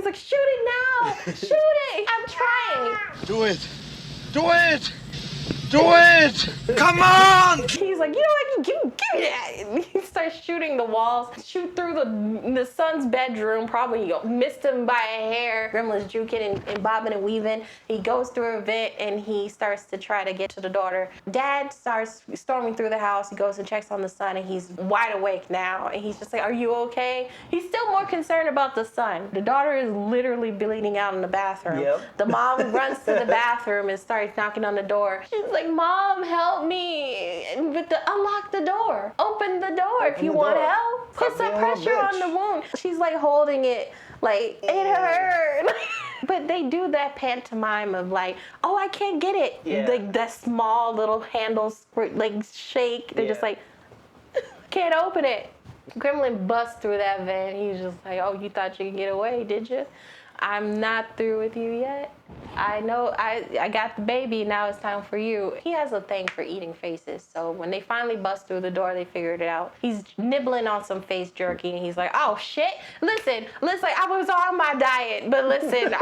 Speaker 2: like, shoot it now. Shoot it. I'm trying.
Speaker 3: Do it. Do it. Do it! Come on!
Speaker 2: He's like, you know what? Give me that. And he starts shooting the walls, shoot through the son's bedroom, probably missed him by a hair. Gremlin's juking and bobbing and weaving. He goes through a vent and he starts to try to get to the daughter. Dad starts storming through the house. He goes and checks on the son and he's wide awake now. And he's just like, are you okay? He's still more concerned about the son. The daughter is literally bleeding out in the bathroom.
Speaker 1: Yep.
Speaker 2: The mom runs to the bathroom and starts knocking on the door. She's like, Mom, help me. But unlock the door. Open the door if you want help. Put some pressure on the wound. She's like holding it like, it hurt. But they do that pantomime of like, oh, I can't get it.
Speaker 1: Yeah.
Speaker 2: Like that small little handles like shake. They're just like, can't open it. Gremlin busts through that vent. He's just like, oh, you thought you could get away, did you? I'm not through with you yet. I know I got the baby, now it's time for you. He has a thing for eating faces, so when they finally bust through the door, they figured it out. He's nibbling on some face jerky, and he's like, oh shit, listen, I was on my diet, but listen,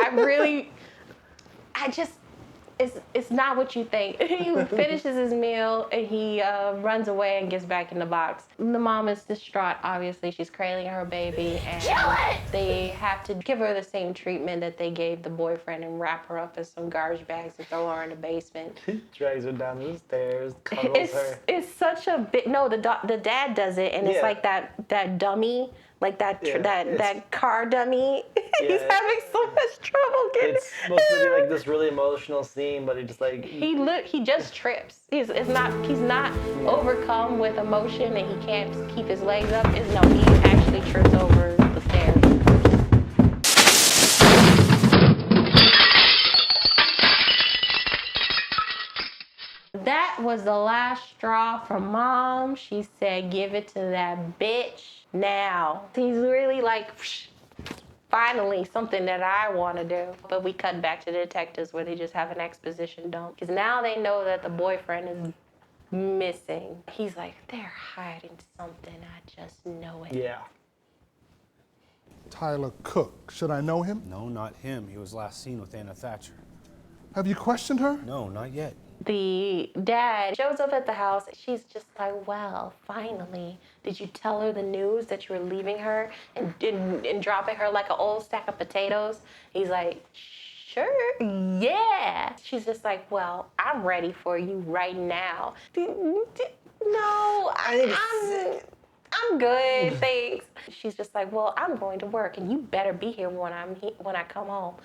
Speaker 2: it's not what you think. He finishes his meal and he runs away and gets back in the box. The mom is distraught, obviously. She's cradling her baby and they have to give her the same treatment that they gave the boyfriend and wrap her up in some garbage bags and throw her in the basement.
Speaker 1: He drags her down the stairs, cuddles her.
Speaker 2: It's such a big, no, the dad does it and it's like that dummy, like that car dummy. He's having so much trouble getting.
Speaker 1: It's supposed to be like this really emotional scene, but he just like
Speaker 2: he just trips. He's not overcome with emotion and he can't keep his legs up. He actually trips over the stairs. That was the last straw from Mom. She said, give it to that bitch now. He's really like, finally, something that I want to do. But we cut back to the detectives where they just have an exposition dump. Because now they know that the boyfriend is missing. He's like, they're hiding something. I just know it.
Speaker 1: Yeah.
Speaker 13: Tyler Cook. Should I know him?
Speaker 14: No, not him. He was last seen with Anna Thatcher.
Speaker 13: Have you questioned her?
Speaker 14: No, not yet.
Speaker 2: The dad shows up at the house. She's just like, well, finally. Did you tell her the news that you were leaving her and dropping her like an old stack of potatoes? He's like, sure, yeah. She's just like, well, I'm ready for you right now. No, I'm good, thanks. She's just like, well, I'm going to work and you better be here when I come home.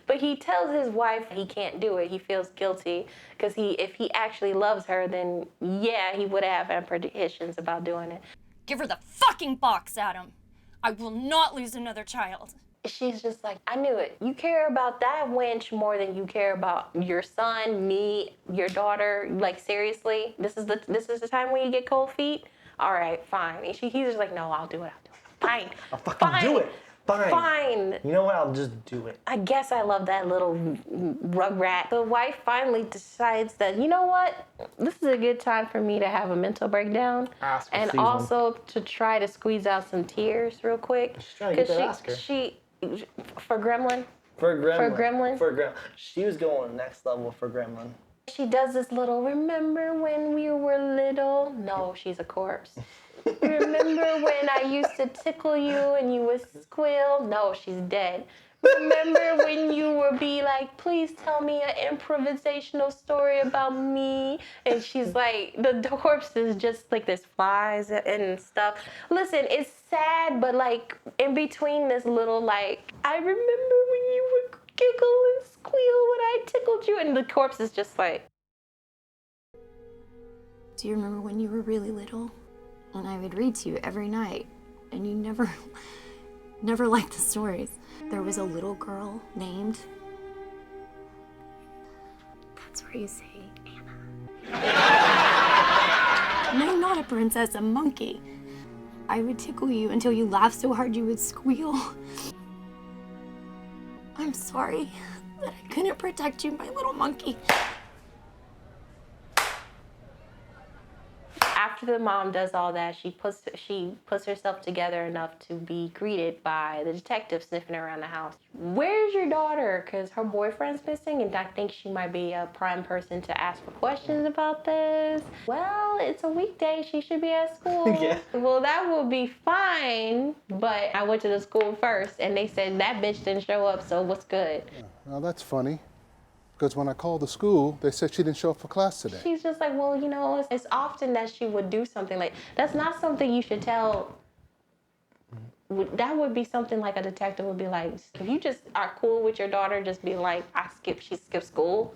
Speaker 2: But he tells his wife he can't do it. He feels guilty because if he actually loves her, then yeah, he would have apprehensions about doing it.
Speaker 12: Give her the fucking box, Adam. I will not lose another child.
Speaker 2: She's just like, I knew it. You care about that wench more than you care about your son, me, your daughter. Like, seriously? This is the time when you get cold feet? All right, fine. And he's just like, no, I'll do it. Fine.
Speaker 1: I'll fucking do it. Fine.
Speaker 2: Fine.
Speaker 1: You know what? I'll just do it.
Speaker 2: I guess I love that little rugrat. The wife finally decides that, you know what? This is a good time for me to have a mental breakdown.
Speaker 1: Oscar
Speaker 2: and
Speaker 1: season.
Speaker 2: Also to try to squeeze out some tears real quick.
Speaker 1: She's trying to get that Oscar.
Speaker 2: For Gremlin.
Speaker 1: For Gremlin.
Speaker 2: For Gremlin.
Speaker 1: For Gremlin. She was going next level for Gremlin.
Speaker 2: She does this little, remember when we were little? No, she's a corpse. Remember when I used to tickle you and you would squeal? No, she's dead. Remember when you would be like, please tell me an improvisational story about me? And she's like, the corpse is just like there's flies and stuff. Listen, it's sad, but like in between this little like, I remember when you would giggle and squeal when I tickled you, and the corpse is just like.
Speaker 15: Do you remember when you were really little? And I would read to you every night, and you never liked the stories. There was a little girl named... That's where you say Anna. No, not a princess, a monkey. I would tickle you until you laughed so hard you would squeal. I'm sorry that I couldn't protect you, my little monkey.
Speaker 2: After the mom does all that, she puts herself together enough to be greeted by the detective sniffing around the house. Where's your daughter? Because her boyfriend's missing, and I think she might be a prime person to ask for questions about this. Well, it's a weekday. She should be at school.
Speaker 1: Yeah.
Speaker 2: Well, that will be fine, but I went to the school first, and they said that bitch didn't show up, so what's good?
Speaker 13: Well, that's funny. Because when I called the school, they said she didn't show up for class today.
Speaker 2: She's just like, well, you know, it's often that she would do something like, that's not something you should tell. That would be something like a detective would be like, if you just are cool with your daughter, just be like, she skipped school.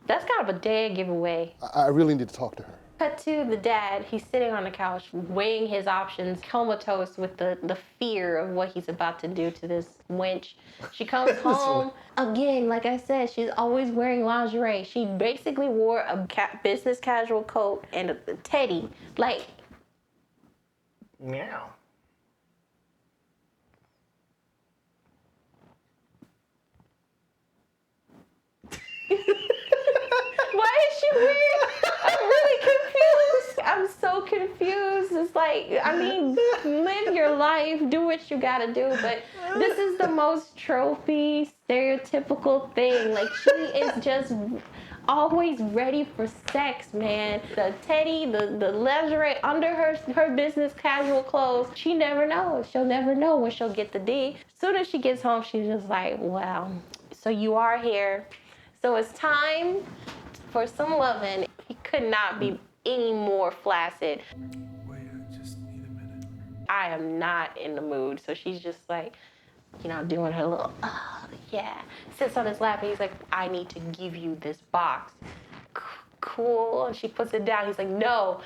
Speaker 2: That's kind of a dead giveaway.
Speaker 13: I really need to talk to her.
Speaker 2: Cut to the dad. He's sitting on the couch, weighing his options, comatose with the fear of what he's about to do to this wench. She comes home. Again, like I said, she's always wearing lingerie. She basically wore a business casual coat and a teddy. Like,
Speaker 1: meow.
Speaker 2: why is she weird? I'm really confused. I'm so confused. It's like, I mean, live your life, do what you gotta do, but this is the most trophy, stereotypical thing. Like, she is just always ready for sex, man. The teddy, the lingerie under her business casual clothes. She never knows. She'll never know when she'll get the D. As soon as she gets home, she's just like, wow, so you are here. So it's time for some loving. He could not be any more flaccid.
Speaker 7: Wait, I just need a minute.
Speaker 2: I am not in the mood. So she's just like, you know, doing her little, yeah. Sits on his lap and he's like, I need to give you this box. Cool. And she puts it down. He's like, no,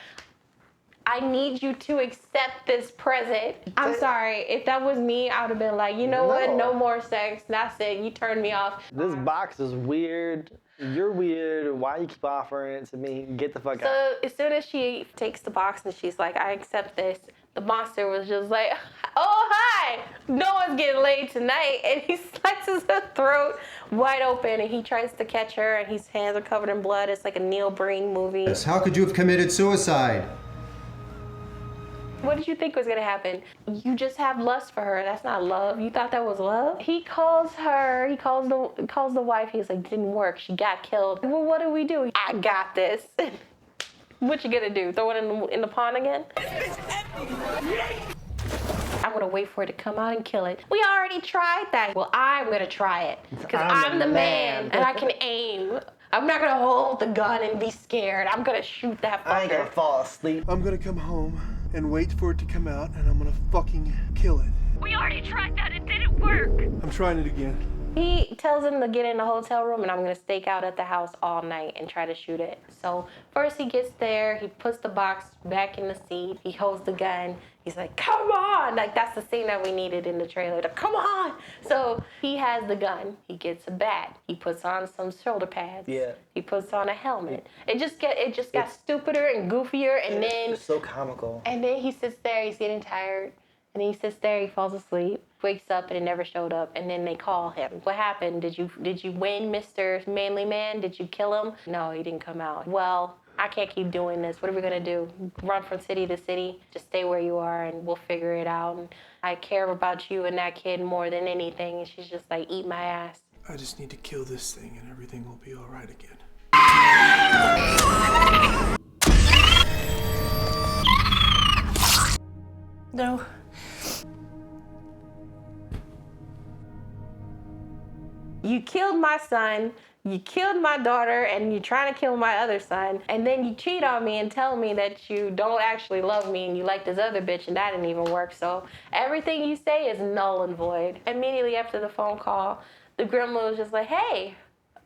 Speaker 2: I need you to accept this present. I'm sorry. If that was me, I would have been like, you know what? No more sex. That's it. You turned me off.
Speaker 1: This box is weird. You're weird. Why you keep offering it to me? Get the fuck out.
Speaker 2: So as soon as she takes the box and she's like, I accept this, the monster was just like, oh, hi. No one's getting laid tonight. And he slices her throat wide open and he tries to catch her and his hands are covered in blood. It's like a Neil Breen movie.
Speaker 16: How could you have committed suicide?
Speaker 2: What did you think was gonna happen? You just have lust for her. That's not love. You thought that was love? He calls the wife. He's like, didn't work. She got killed. Well, what do we do? I got this. What you gonna do? Throw it in the pond again? I'm gonna wait for it to come out and kill it. We already tried that. Well, I'm gonna try it because I'm the man and I can aim. I'm not gonna hold the gun and be scared. I'm gonna shoot that fucker.
Speaker 1: I ain't gonna fall asleep.
Speaker 7: I'm gonna come home and wait for it to come out, and I'm gonna fucking kill it.
Speaker 12: We already tried that. It didn't work.
Speaker 7: I'm trying it again.
Speaker 2: He tells him to get in the hotel room and I'm gonna stake out at the house all night and try to shoot it. So first he gets there, he puts the box back in the seat, he holds the gun, He's like, come on! Like, that's the scene that we needed in the trailer. Like, come on! So he has the gun. He gets a bat. He puts on some shoulder pads.
Speaker 1: Yeah.
Speaker 2: He puts on a helmet. It just got stupider and goofier, and then
Speaker 1: It's so comical.
Speaker 2: And then he sits there. He's getting tired, and he sits there. He falls asleep. Wakes up, and it never showed up. And then they call him. What happened? Did you win, Mr. Manly Man? Did you kill him? No, he didn't come out. Well, I can't keep doing this. What are we gonna do? Run from city to city? Just stay where you are and we'll figure it out. And I care about you and that kid more than anything. And she's just like, eat my ass.
Speaker 7: I just need to kill this thing and everything will be all right again.
Speaker 2: No. You killed my son, you killed my daughter, and you're trying to kill my other son, and then you cheat on me and tell me that you don't actually love me and you like this other bitch, and that didn't even work. So everything you say is null and void. Immediately after the phone call, the gremlin was just like, hey,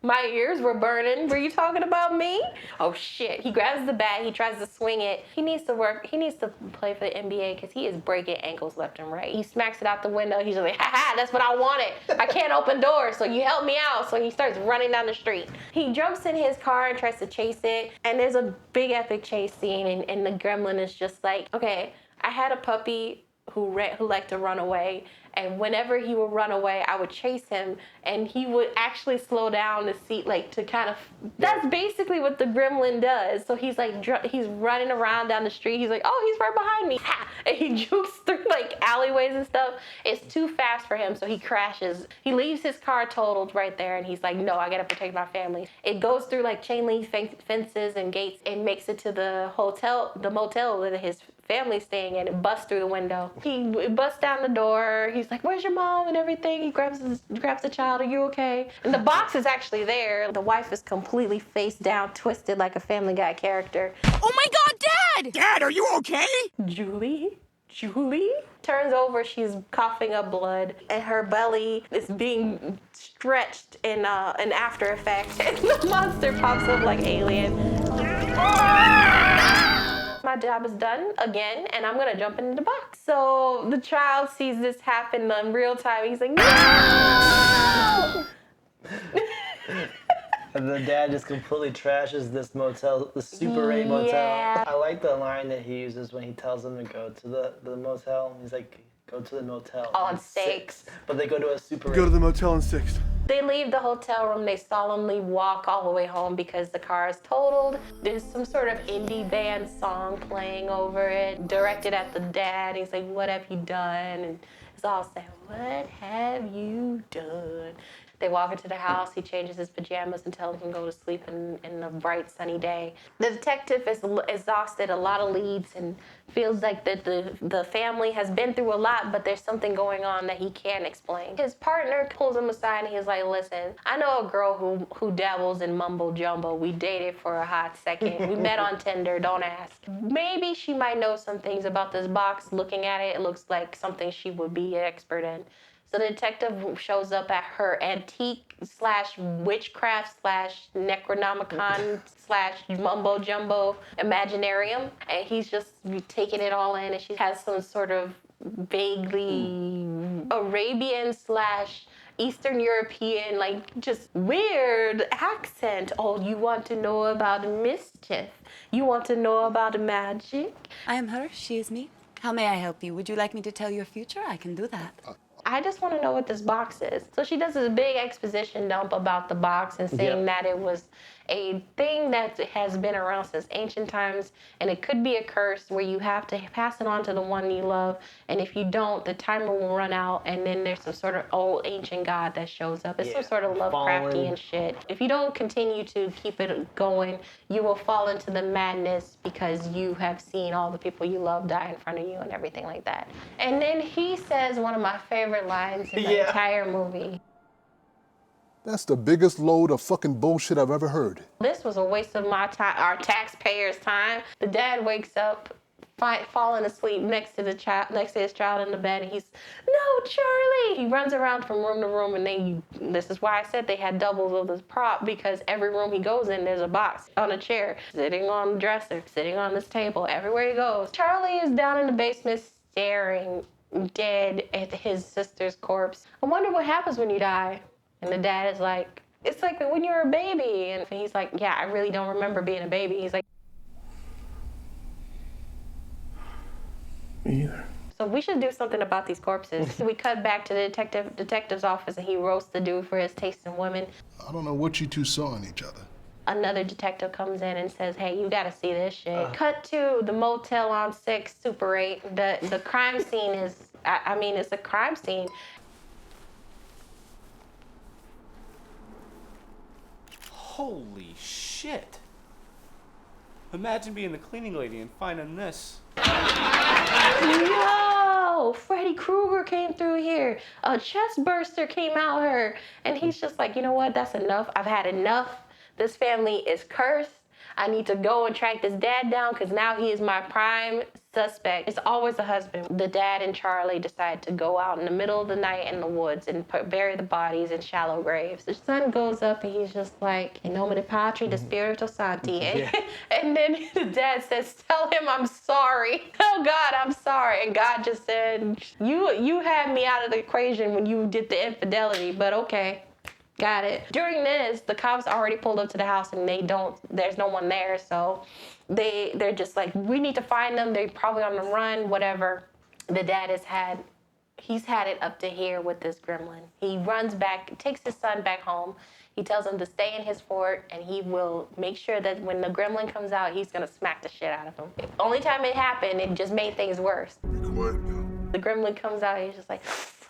Speaker 2: my ears were burning. Were you talking about me? Oh shit. He grabs the bat. He tries to swing it. He needs to work. He needs to play for the NBA because he is breaking ankles left and right. He smacks it out the window. He's just like, haha, that's what I wanted. I can't open doors, so you help me out. So he starts running down the street. He jumps in his car and tries to chase it. And there's a big epic chase scene. And the gremlin is just like, okay, I had a puppy who liked to run away. And whenever he would run away, I would chase him, and he would actually slow down to see, like, to kind of. That's basically what the gremlin does. So he's like, he's running around down the street. He's like, oh, he's right behind me, and he jukes through like alleyways and stuff. It's too fast for him, so he crashes. He leaves his car totaled right there, and he's like, no, I gotta protect my family. It goes through like chain link fences and gates, and makes it to the motel that his family's staying in. It busts through the window. He busts down the door. He's like, where's your mom and everything? He grabs the child. Are you okay? And the box is actually there. The wife is completely face down, twisted like a Family Guy character.
Speaker 10: Oh my God, Dad! Dad, are you okay?
Speaker 2: Julie turns over. She's coughing up blood, and her belly is being stretched in After Effects. And the monster pops up like Alien. My job is done again, and I'm gonna jump into the box. So the child sees this happen in real time. He's like, no!
Speaker 1: And the dad just completely trashes this motel, the Super 8 motel.
Speaker 2: Yeah.
Speaker 1: I like the line that he uses when he tells them to go to the motel. He's like, go to the motel.
Speaker 2: On 6.
Speaker 1: But they go to a Super 8.
Speaker 7: Go to the motel on 6th.
Speaker 2: They leave the hotel room. They solemnly walk all the way home because the car is totaled. There's some sort of indie band song playing over it, directed at the dad. He's like, what have you done? And it's all saying, what have you done? They walk into the house. He changes his pajamas and tells him to go to sleep in a bright, sunny day. The detective is exhausted, a lot of leads, and feels like that the family has been through a lot, but there's something going on that he can't explain. His partner pulls him aside and he's like, listen, I know a girl who dabbles in mumbo jumbo. We dated for a hot second. We met on Tinder, don't ask. Maybe she might know some things about this box. Looking at it, it looks like something she would be an expert in. So the detective shows up at her antique / witchcraft / Necronomicon / mumbo jumbo imaginarium, and he's just taking it all in, and she has some sort of vaguely Arabian / Eastern European, like just weird accent. Oh, you want to know about mischief? You want to know about magic?
Speaker 17: I am her, she is me. How may I help you? Would you like me to tell your future? I can do that.
Speaker 2: I just want to know what this box is. So she does this big exposition dump about the box and saying that it was a thing that has been around since ancient times, and it could be a curse where you have to pass it on to the one you love, and if you don't, the timer will run out, and then there's some sort of old ancient god that shows up. It's some sort of Lovecraftian shit. If you don't continue to keep it going, you will fall into the madness because you have seen all the people you love die in front of you and everything like that. And then he says one of my favorite lines in the entire movie.
Speaker 13: That's the biggest load of fucking bullshit I've ever heard.
Speaker 2: This was a waste of my time, our taxpayers' time. The dad wakes up, falling asleep next to his child in the bed, and he's, no, Charlie! He runs around from room to room, and this is why I said they had doubles of this prop, because every room he goes in, there's a box on a chair, sitting on the dresser, sitting on this table, everywhere he goes. Charlie is down in the basement, staring dead at his sister's corpse. I wonder what happens when you die. And the dad is like, it's like when you're a baby. And he's like, yeah, I really don't remember being a baby. He's like,
Speaker 7: me either.
Speaker 2: so we should do something about these corpses. We cut back to the detective's office, and he roasts the dude for his taste in women.
Speaker 13: I don't know what you two saw in each other.
Speaker 2: Another detective comes in and says, hey, you gotta see this shit. Cut to the Motel on 6, Super 8. The crime scene is, I mean, it's a crime scene.
Speaker 14: Holy shit. Imagine being the cleaning lady and finding this.
Speaker 2: Yo, Freddy Krueger came through here. A chest burster came out here. And he's just like, you know what, that's enough. I've had enough. This family is cursed. I need to go and track this dad down because now he is my prime suspect. It's always the husband. The dad and Charlie decide to go out in the middle of the night in the woods and bury the bodies in shallow graves. The son goes up and he's just like, in nomine Patri, the Spirito Santi. And then the dad says, tell him I'm sorry. Oh God, I'm sorry. And God just said, you had me out of the equation when you did the infidelity, but okay. Got it. During this, the cops already pulled up to the house and there's no one there, so they're just like, we need to find them. They're probably on the run, whatever. The dad he's had it up to here with this gremlin. He runs back, takes his son back home. He tells him to stay in his fort and he will make sure that when the gremlin comes out, he's gonna smack the shit out of him. Only time it happened, it just made things worse. The gremlin comes out, he's just like,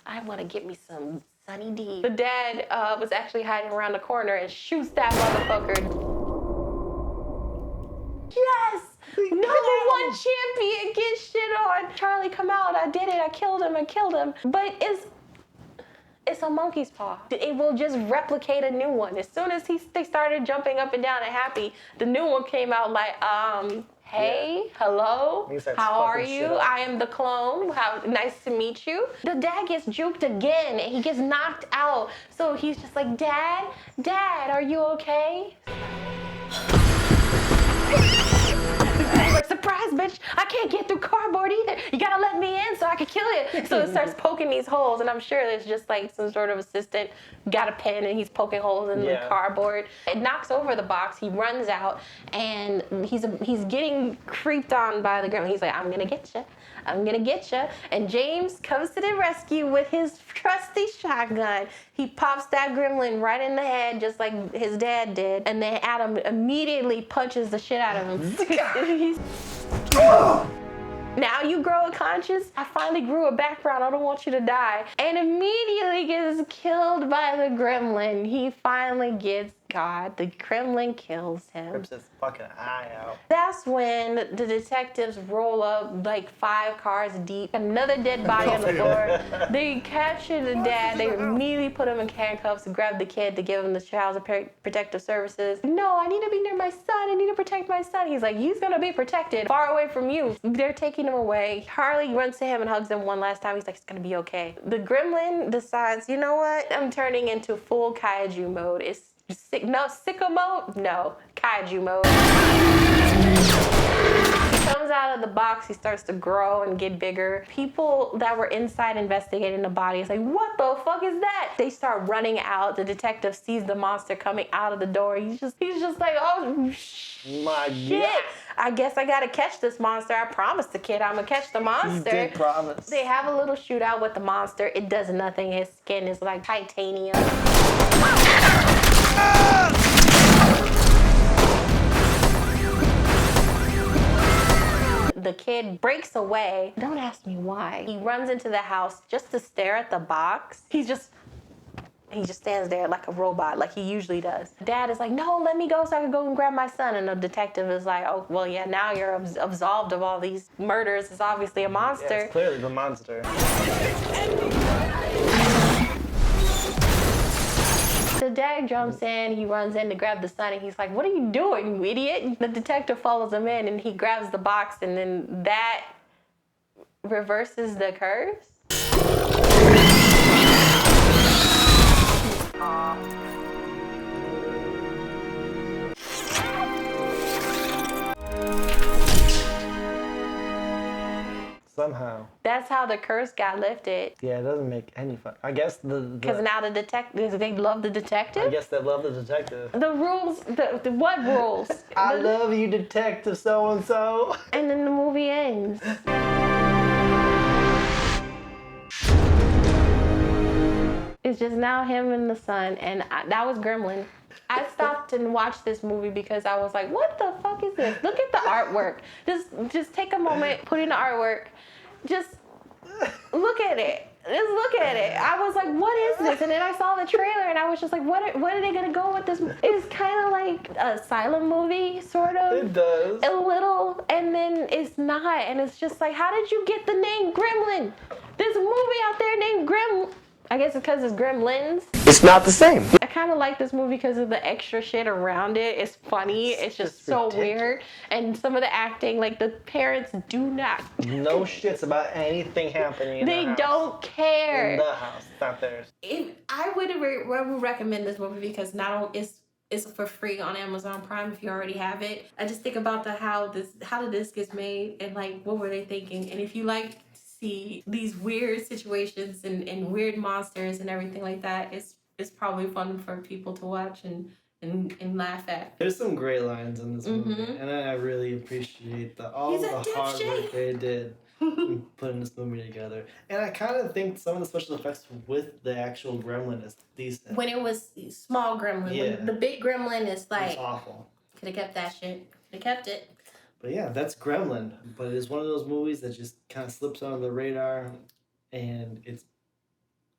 Speaker 2: I wanna get me some Sunny D. The dad was actually hiding around the corner and shoots that motherfucker. Yes! #1 champion gets shit on. Charlie, come out. I did it. I killed him. But it's a monkey's paw. It will just replicate a new one. As soon as they started jumping up and down and happy, the new one came out like, hey, hello, how are you? I am the clone. How nice to meet you. The dad gets juked again and he gets knocked out. So he's just like, Dad, are you okay? Like, surprise, bitch, I can't get through cardboard either. You gotta let me in so I can kill it. So it starts poking these holes, and I'm sure there's just like some sort of assistant got a pen and he's poking holes in the cardboard. It knocks over the box, he runs out, and he's getting creeped on by the gremlin. He's like, I'm gonna get you. And James comes to the rescue with his trusty shotgun. He pops that gremlin right in the head, just like his dad did. And then Adam immediately punches the shit out of him. Now you grow a conscience. I finally grew a background. I don't want you to die. And immediately gets killed by the gremlin. He finally gets God. The gremlin kills him.
Speaker 1: Rips his fucking eye out.
Speaker 2: That's when the detectives roll up like 5 cars deep. Another dead body on the floor. They capture the dad. They immediately put him in handcuffs and grab the kid to give him the Child Protective Services. No, I need to be near my son. I need to protect my son. He's like, he's gonna be protected far away from you. They're taking him away. Harley runs to him and hugs him one last time. He's like, it's gonna be okay. The gremlin decides, you know what? I'm turning into full kaiju mode. It's sicko mode? No, kaiju mode. He comes out of the box, he starts to grow and get bigger. People that were inside investigating the body is like, what the fuck is that? They start running out. The detective sees the monster coming out of the door. He's just like, oh,
Speaker 1: my
Speaker 2: shit.
Speaker 1: God.
Speaker 2: I guess I gotta catch this monster. I promised the kid I'm gonna catch the monster.
Speaker 1: You did promise.
Speaker 2: They have a little shootout with the monster. It does nothing. His skin is like titanium. The kid breaks away. Don't ask me why. He runs into the house just to stare at the box. He just stands there like a robot, like he usually does. Dad is like, no, let me go so I can go and grab my son. And the detective is like, oh, well, yeah, now you're absolved of all these murders. It's obviously a monster.
Speaker 1: Yeah, it's clearly the monster.
Speaker 2: The dad jumps in, he runs in to grab the son, and he's like, what are you doing, you idiot? The detective follows him in, and he grabs the box, and then that reverses the curse.
Speaker 1: Somehow.
Speaker 2: That's how the curse got lifted.
Speaker 1: Yeah, it doesn't make any fun. I guess
Speaker 2: Because now the detective, they love the detective?
Speaker 1: I guess they love the detective.
Speaker 2: The rules, what rules?
Speaker 1: I love you, detective so-and-so.
Speaker 2: And then the movie ends. It's just now him and the son, and that was Gremlin. I stopped and watched this movie because I was like, what the fuck is this? Look at the artwork. Just take a moment, put in the artwork. Just look at it. Just look at it. I was like, what is this? And then I saw the trailer and I was just like, what are they gonna go with this? It's kind of like a silent movie, sort of.
Speaker 1: It does.
Speaker 2: A little, and then it's not. And it's just like, how did you get the name Gremlin? There's a movie out there named Gremlin. I guess it's because it's Gremlins.
Speaker 11: It's not the same.
Speaker 2: I kind of like this movie because of the extra shit around it. It's funny. It's just so ridiculous. Weird. And some of the acting, like the parents do not.
Speaker 1: No shits about anything happening in the house.
Speaker 2: They don't care.
Speaker 1: In the house, not theirs.
Speaker 2: I would recommend this movie because it's for free on Amazon Prime if you already have it. I just think about how did this get made and like what were they thinking? And if you like see these weird situations and weird monsters and everything like that, it's probably fun for people to watch and laugh at.
Speaker 1: There's some great lines in this movie, and I really appreciate all the hard work they did putting this movie together. And I kind of think some of the special effects with the actual Gremlin is decent.
Speaker 2: When it was small Gremlin, when the big Gremlin is like,
Speaker 1: it's awful.
Speaker 2: Could have kept that shit. Could have kept it.
Speaker 1: But yeah, that's Gremlin. But it's one of those movies that just kind of slips under the radar, and it's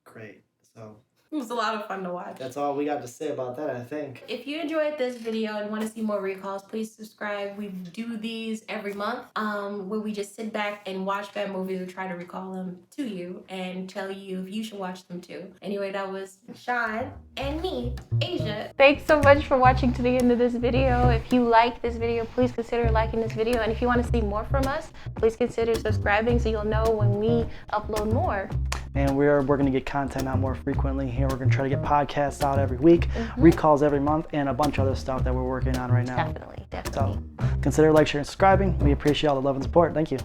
Speaker 1: great. So
Speaker 2: it was a lot of fun to watch.
Speaker 1: That's all we got to say about that, I think.
Speaker 2: If you enjoyed this video and want to see more recalls, please subscribe. We do these every month where we just sit back and watch bad movies or try to recall them to you and tell you if you should watch them too. Anyway, that was Sean and me, Asia. Thanks so much for watching to the end of this video. If you like this video, please consider liking this video. And if you want to see more from us, please consider subscribing so you'll know when we upload more.
Speaker 1: And we're going to get content out more frequently here. We're going to try to get podcasts out every week, recalls every month, and a bunch of other stuff that we're working on right now.
Speaker 2: Definitely.
Speaker 1: So consider like, sharing, subscribing. We appreciate all the love and support. Thank you.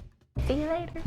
Speaker 2: See you later.